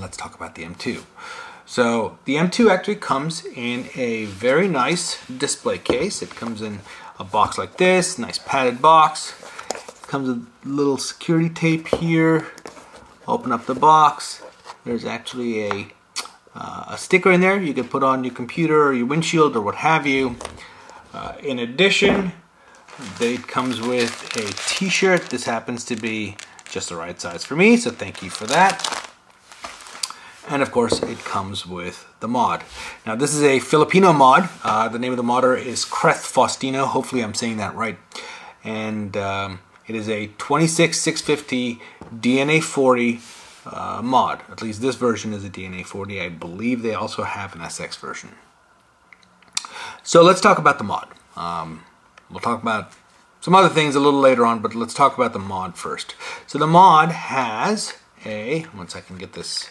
let's talk about the M2. So the M2 actually comes in a very nice display case. It comes in a box like this, nice padded box. It comes with little security tape here. Open up the box. There's actually a sticker in there you can put on your computer or your windshield or what have you. In addition, it comes with a t-shirt. This happens to be just the right size for me, so thank you for that. And of course, it comes with the mod. Now, this is a Filipino mod. The name of the modder is Kreth Faustino. Hopefully, I'm saying that right. And it is a 26650 DNA 40 mod. At least this version is a DNA 40. I believe they also have an SX version. So let's talk about the mod. We'll talk about some other things a little later on, but let's talk about the mod first. So the mod has a, once I can get this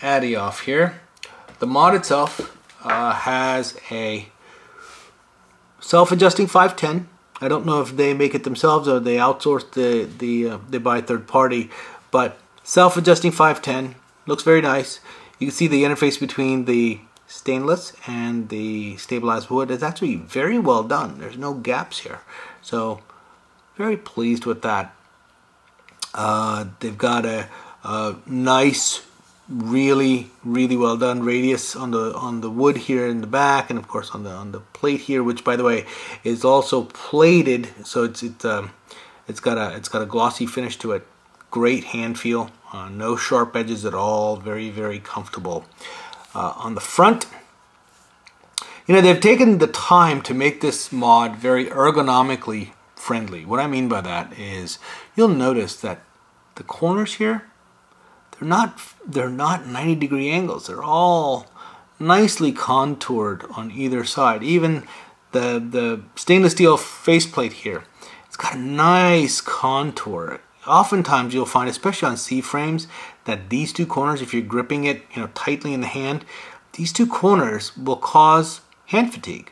Addy off here, the mod itself has a self-adjusting 510. I don't know if they make it themselves or they outsource they buy third party, but self-adjusting 510 looks very nice. You can see the interface between the stainless and the stabilized wood is actually very well done. There's no gaps here, so very pleased with that. They've got a nice, really well done radius on the wood here in the back, and of course on the plate here, which by the way is also plated, so it's got a glossy finish to it. Great hand feel, no sharp edges at all. Very comfortable. On the front, you know, they've taken the time to make this mod very ergonomically friendly. What I mean by that is you'll notice that the corners here, they're not 90-degree angles. They're all nicely contoured on either side. Even the stainless steel faceplate here, it's got a nice contour. Oftentimes you'll find, especially on C-frames, that these two corners, if you're gripping it, you know, tightly in the hand, these two corners will cause hand fatigue.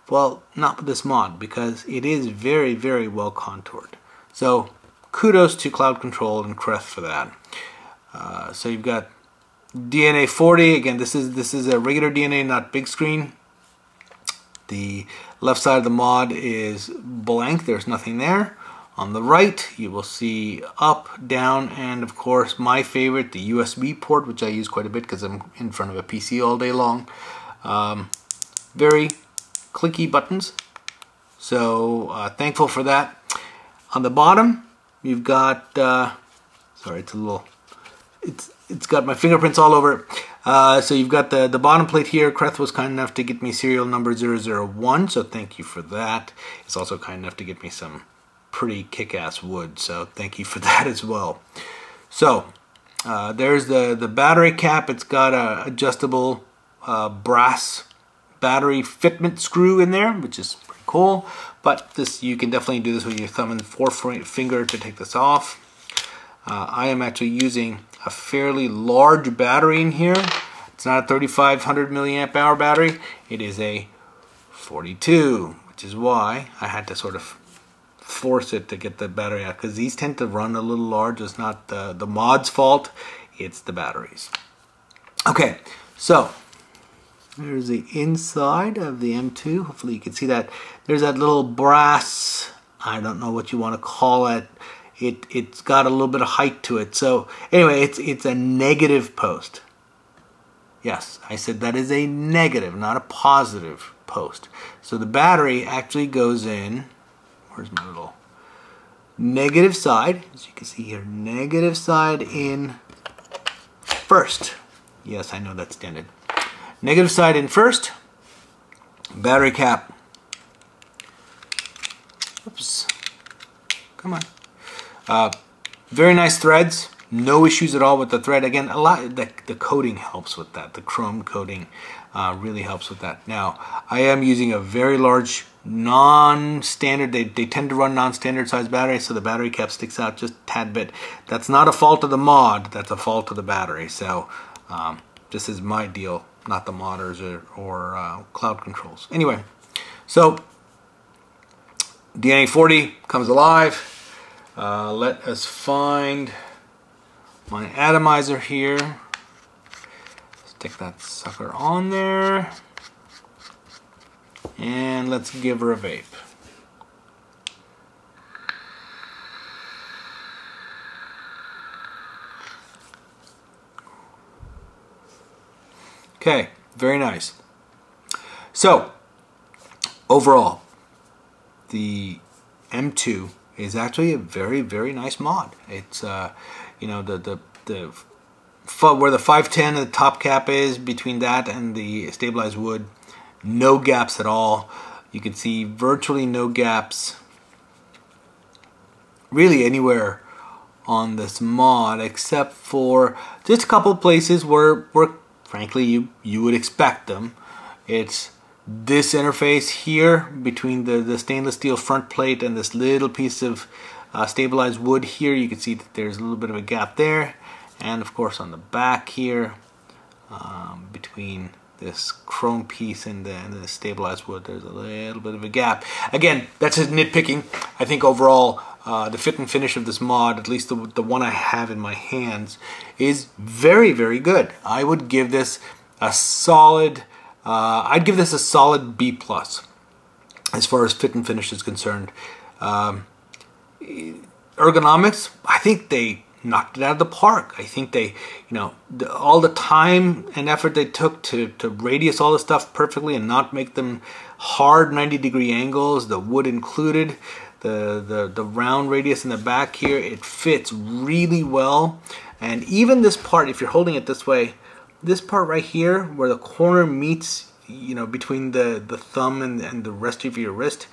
Well, not with this mod, because it is very well contoured. So kudos to Cloud Control and Kreth for that. So you've got DNA 40. Again, this is a regular DNA, not big screen. The left side of the mod is blank. There's nothing there. On the right, you will see up, down, and of course my favorite, the USB port, which I use quite a bit because I'm in front of a PC all day long. Very clicky buttons, so thankful for that. On the bottom, you've got sorry, it's got my fingerprints all over it. So you've got the bottom plate here. Kreth was kind enough to get me serial number 001, so thank you for that. It's also kind enough to get me some pretty kick-ass wood, so thank you for that as well. So there's the battery cap. It's got a adjustable brass battery fitment screw in there, which is pretty cool. But this, you can definitely do this with your thumb and forefinger to take this off. I am actually using a fairly large battery in here. It's not a 3500 milliamp hour battery. It is a 42, which is why I had to sort of force it to get the battery out, because these tend to run a little large. It's not the mod's fault, it's the batteries. Okay, so there's the inside of the M2. Hopefully you can see that. There's that little brass, I don't know what you want to call it. It's got a little bit of height to it. So anyway, it's a negative post. Yes, I said that is a negative, not a positive post. So the battery actually goes in, where's my little negative side? As you can see here, negative side in first. Yes, I know that's standard. Negative side in first. Battery cap. Oops. Come on. Very nice threads. No issues at all with the thread. Again, a lot. The coating helps with that. The chrome coating really helps with that. Now, I am using a very large non-standard. They tend to run non-standard size batteries, so the battery cap sticks out just a tad bit. That's not a fault of the mod. That's a fault of the battery. So this is my deal, not the modders or Cloud Controls. Anyway, so DNA 40 comes alive. Let us find my atomizer here. Stick that sucker on there. And let's give her a vape. Okay, very nice. So, overall, the M2 is actually a very, very nice mod. It's, you know, where the 510 and the top cap is, between that and the stabilized wood, no gaps at all. You can see virtually no gaps really anywhere on this mod, except for just a couple places where frankly you would expect them. It's this interface here between the stainless steel front plate and this little piece of stabilized wood here. You can see that there's a little bit of a gap there, and of course on the back here, between this chrome piece and the stabilized wood, there's a little bit of a gap. Again, that's just nitpicking. I think overall the fit and finish of this mod, at least the one I have in my hands, is very, very good. I would give this a solid I'd give this a solid B+ as far as fit and finish is concerned. Ergonomics, I think they knocked it out of the park. I think they, you know, all the time and effort they took to radius all the stuff perfectly and not make them hard 90-degree angles, the wood included, the round radius in the back here, it fits really well. And even this part, if you're holding it this way, this part right here where the corner meets, you know, between the thumb and the rest of your wrist,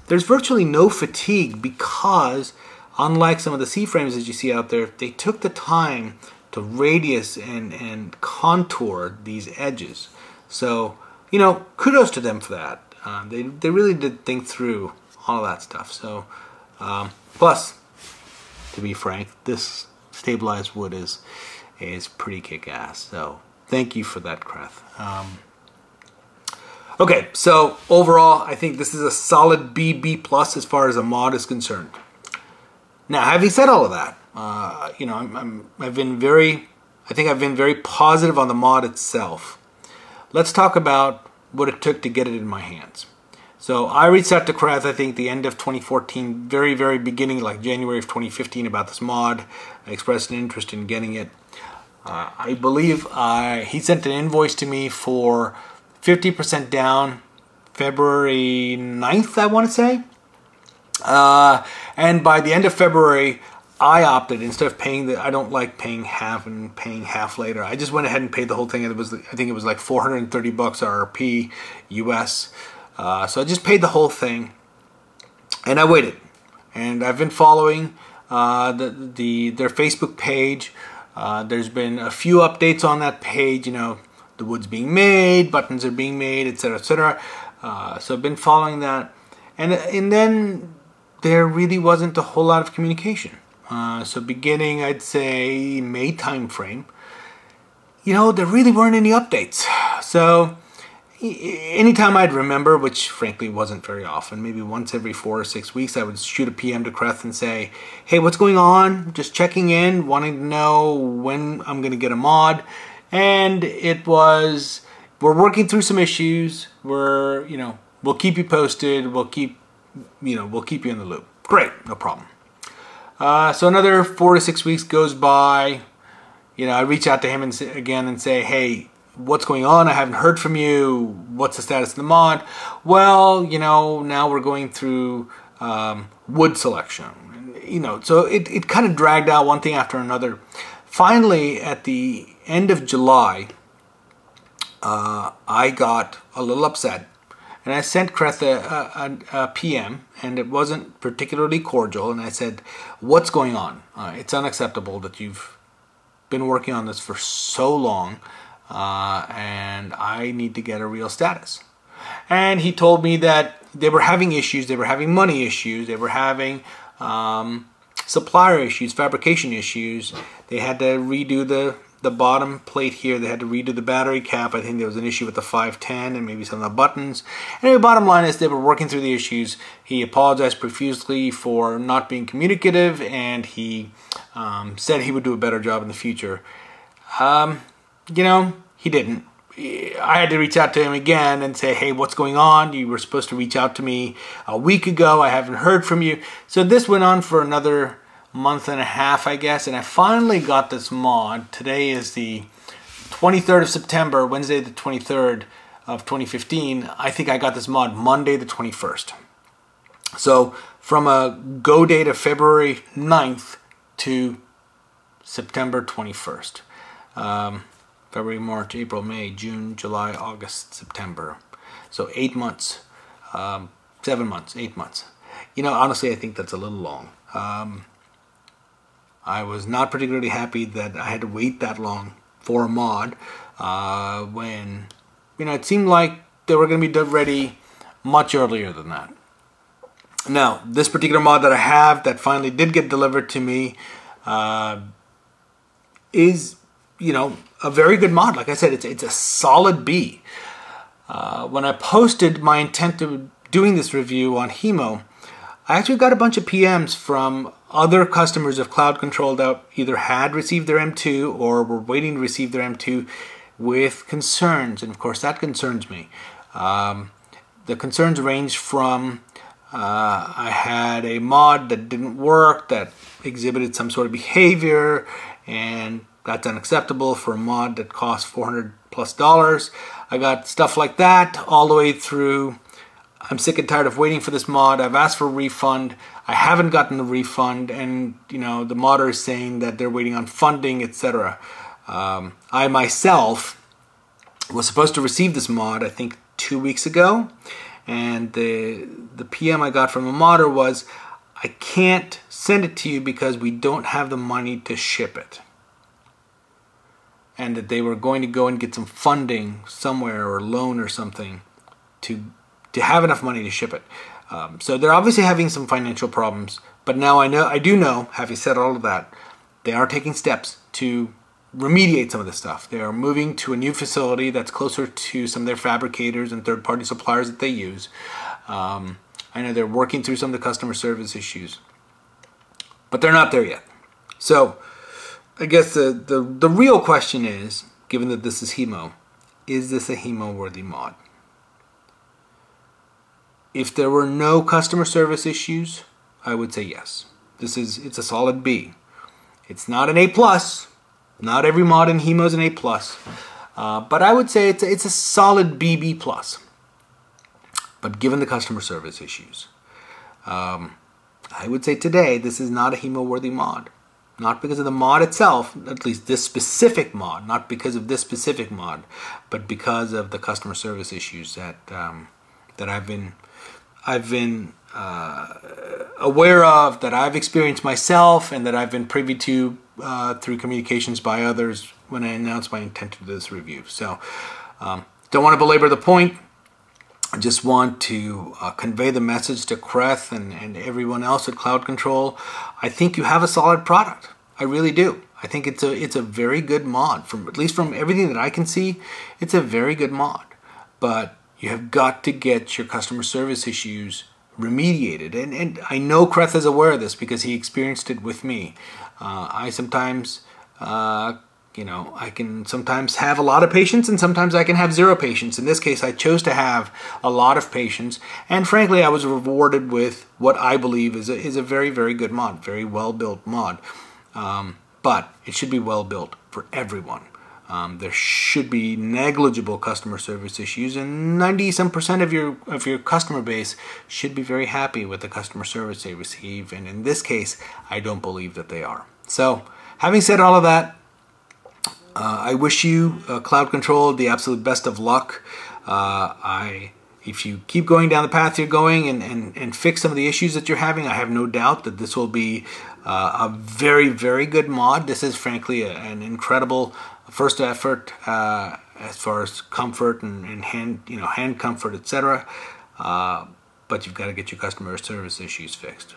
there's virtually no fatigue, because unlike some of the C-frames that you see out there, they took the time to radius and contour these edges. So, you know, kudos to them for that. They really did think through all that stuff. So, plus, to be frank, this stabilized wood is pretty kick-ass. So, thank you for that, Kreth. Okay, so overall, I think this is a solid B+ as far as a mod is concerned. Now, having said all of that, you know, I've been very positive on the mod itself. Let's talk about what it took to get it in my hands. So I reached out to Kreth, I think the end of 2014, very, very beginning, like January of 2015, about this mod. I expressed an interest in getting it. I believe he sent an invoice to me for 50% down February 9th, I want to say. And by the end of February, I opted, instead of paying I don't like paying half and paying half later. I just went ahead and paid the whole thing. I think it was like 430 bucks RRP US. So I just paid the whole thing, and I waited. And I've been following their Facebook page. There's been a few updates on that page. You know, the wood's being made, buttons are being made, etc., etc. So I've been following that, and then there really wasn't a whole lot of communication. So beginning, I'd say, May time frame, you know, there really weren't any updates. So anytime I'd remember, which frankly wasn't very often, maybe once every 4 or 6 weeks, I would shoot a PM to Kreth and say, hey, what's going on? Just checking in, wanting to know when I'm going to get a mod. And it was, we're working through some issues. We're, you know, we'll keep you posted. We'll keep you in the loop. Great, no problem. So another 4 to 6 weeks goes by. You know, I reach out to him again and say, hey, what's going on? I haven't heard from you. What's the status of the mod? Well, you know, now we're going through wood selection. You know, so it kind of dragged out one thing after another. Finally, at the end of July, I got a little upset. And I sent Kreth a PM, and it wasn't particularly cordial. And I said, what's going on? It's unacceptable that you've been working on this for so long, and I need to get a real status. And he told me that they were having issues. They were having money issues. They were having supplier issues, fabrication issues. They had to redo the bottom plate here. They had to redo the battery cap. I think there was an issue with the 510 and maybe some of the buttons. Anyway, bottom line is they were working through the issues. He apologized profusely for not being communicative, and he said he would do a better job in the future. You know, he didn't. I had to reach out to him again and say, hey, what's going on? You were supposed to reach out to me a week ago. I haven't heard from you. So this went on for another month and a half, I guess, and I finally got this mod. Today is the 23rd of September, Wednesday the 23rd of 2015. I think I got this mod Monday the 21st. So from a go date of February 9th to September 21st. February, March, April, May, June, July, August, September. So 8 months, 7 months, 8 months. You know, honestly, I think that's a little long. I was not particularly happy that I had to wait that long for a mod when, you know, it seemed like they were going to be ready much earlier than that. Now, this particular mod that I have that finally did get delivered to me is, you know, a very good mod. Like I said, it's a solid B. When I posted my intent to doing this review on Hemo, I actually got a bunch of PMs from other customers of Cloud Control that either had received their M2 or were waiting to receive their M2 with concerns, and of course that concerns me. The concerns range from I had a mod that didn't work, that exhibited some sort of behavior, and that's unacceptable for a mod that costs $400+. I got stuff like that all the way through. I'm sick and tired of waiting for this mod. I've asked for a refund. I haven't gotten the refund, and you know the modder is saying that they're waiting on funding, etc. I myself was supposed to receive this mod, I think 2 weeks ago, and the PM I got from a modder was, I can't send it to you because we don't have the money to ship it. And that they were going to go and get some funding somewhere or loan or something to have enough money to ship it. So they're obviously having some financial problems, but now I do know, having said all of that, they are taking steps to remediate some of this stuff. They are moving to a new facility that's closer to some of their fabricators and third-party suppliers that they use. I know they're working through some of the customer service issues, but they're not there yet. So I guess the real question is, given that this is Hemo, is this a Hemo-worthy mod? If there were no customer service issues, I would say yes. It's a solid B. It's not an A+. Not every mod in Hemo is an A+. But I would say it's a solid BB+. But given the customer service issues, I would say today this is not a Hemo-worthy mod. Not because of the mod itself, at least this specific mod, not because of this specific mod, but because of the customer service issues that I've been aware of, that I've experienced myself, and that I've been privy to through communications by others when I announced my intent to do this review. So, don't want to belabor the point. I just want to convey the message to Kreth and everyone else at Cloud Control. I think you have a solid product. I really do. I think it's a very good mod. At least from everything that I can see, it's a very good mod. But you have got to get your customer service issues remediated. And I know Kreth is aware of this because he experienced it with me. I sometimes, I can sometimes have a lot of patience, and sometimes I can have zero patience. In this case, I chose to have a lot of patience, and frankly, I was rewarded with what I believe is a very, very good mod, very well-built mod. But it should be well-built for everyone. There should be negligible customer service issues, and 90-some% of your customer base should be very happy with the customer service they receive. And in this case, I don't believe that they are. So, having said all of that, I wish you, Cloud Control, the absolute best of luck. If you keep going down the path you're going and fix some of the issues that you're having, I have no doubt that this will be a very, very good mod. This is frankly an incredible first effort as far as comfort and hand comfort, etc. But you've got to get your customer service issues fixed.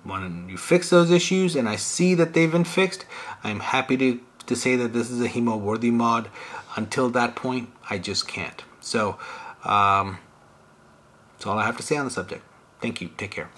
When you fix those issues, and I see that they've been fixed, I'm happy to say that this is a Hemo-worthy mod. Until that point, I just can't. So that's all I have to say on the subject. Thank you. Take care.